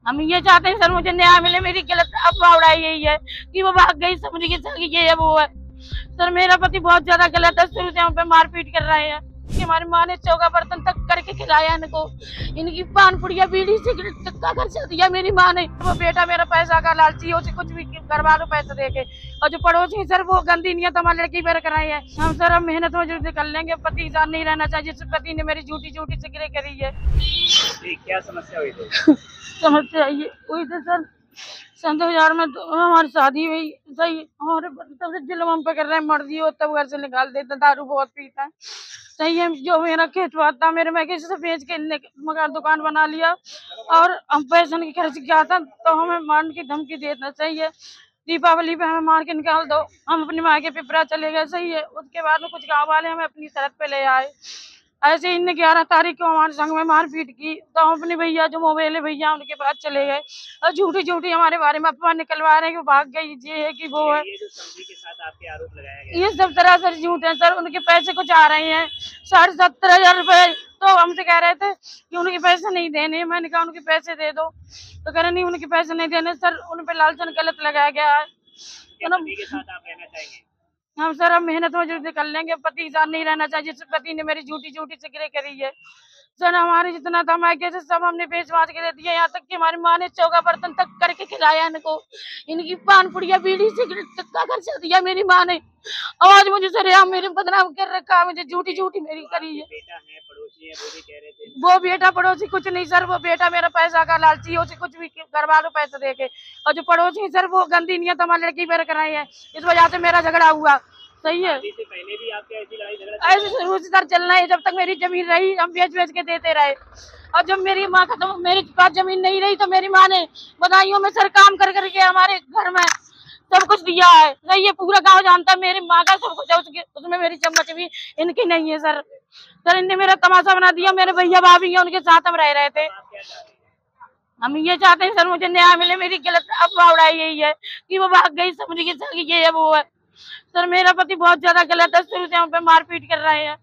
हम ये चाहते हैं सर मुझे न्याय मिले। मेरी गलत अफवाह उड़ाई यही है कि वो भाग गई, समझ गई सर ये है वो है। सर मेरा पति बहुत ज्यादा गलत है, शुरू से हम पे मारपीट कर रहे हैं कि हमारी माँ ने चौका बर्तन तक करके खिलाया इनको, इनकी पान पुड़िया बीड़ी सिगरेट तक का खर्चा दिया मेरी माँ ने। वो बेटा मेरा पैसा का लालची है, उसे कुछ भी करवा लो पैसे देके। और जो पड़ोसी सर वो गंदी नियत हमारी लड़की पर कराई है। हम सर हम मेहनत मजदूरी कर लेंगे, पति साथ नहीं रहना चाहिए जिस पति ने मेरी झूठी झूठी सिगरेट करी है। क्या समस्या हुई थी? समस्या ये हुई थी सर, सन 2000 में तो हमारी शादी हुई सही। हमारे तब से जुल्म हम पे कर रहे हैं, मर्जी हो तब घर से निकाल देते, दारू बहुत पीता है सही है। जो मेरा खेत था मेरे, मैं किसी से बेच के मकान दुकान बना लिया और हम पैसे की खर्च किया था, तो हमें मारने की धमकी देना सही है। दीपावली पे हमें मार के निकाल दो, हम अपनी माँ के पिपरा चले गए सही है। उसके बाद में कुछ गाँव वाले हमें अपनी शरत पे ले आए। ऐसे ही इनने 11 तारीख को हमारे संग में मारपीट की, तो हम अपने भैया जो मोबाइल है भैया उनके पास चले गए और झूठी झूठी हमारे बारे में अफवाह निकलवा रहे हैं कि भाग गई, ये है कि वो है। ये जो समझी के साथ आपके आरोप लगाया गया, ये सब तरह से झूठ है सर। उनके पैसे कुछ आ रहे हैं 17,500 रुपए, तो हमसे कह रहे थे कि उनके पैसे नहीं देने। मैंने कहा उनके पैसे दे दो, तो कह रहे नहीं उनके पैसे नहीं देने सर, उन पे लालचन गलत लगाया गया है। पति के साथ आप रहना चाहेंगे? हम सर हम मेहनत मजदूरी कर लेंगे, पति साथ नहीं रहना चाहिए जिस पति ने मेरी झूठी झूठी सिगरेट करी है। सर हमारे जितना था मैं कैसे सब हमने बेच बाच के दे दिया, यहाँ तक कि हमारी माँ ने चौका बर्तन तक करके खिलाया इनको, इनकी पान पुड़िया बीड़ी सिगरेट तक का खर्चा दिया मेरी माँ ने। आज मुझे सर यहाँ मेरे बदनाम कर रखा, मुझे झूठी झूठी मेरी करी है। बेटा है, पड़ोसी है, वो भी कह रहे थे। वो बेटा पड़ोसी कुछ नहीं सर, वो बेटा मेरा पैसा का लालची है, उसे कुछ भी करवा लो पैसे देके। और जो पड़ोसी सर वो गंदी नियत हमारी लड़की पर कराई है, इस वजह से मेरा झगड़ा हुआ सही है। से पहले भी आपके ऐसी लड़ाई झगड़ा ऐसे शुरू से सर चलना है, जब तक मेरी जमीन रही हम बेच बेच के देते रहे। और जब मेरी माँ खत्म, मेरे पास जमीन नहीं रही, तो मेरी माँ ने बधाइयों में सर काम कर करके हमारे घर में सब कुछ दिया है नहीं, ये पूरा गांव जानता है मेरी माँ का सब कुछ है, उसमें मेरी चम्मच भी इनकी नहीं है सर। सर इनने मेरा तमाशा बना दिया, मेरे भैया भाभी है उनके साथ हम रह रहे थे। हम ये चाहते हैं सर मुझे न्याय मिले। मेरी गलत अफवाह उड़ाई यही है कि वो भाग गई, समझ गई सर ये है वो है। सर मेरा पति बहुत ज्यादा गलत है, शुरू से हम पे मारपीट कर रहे हैं।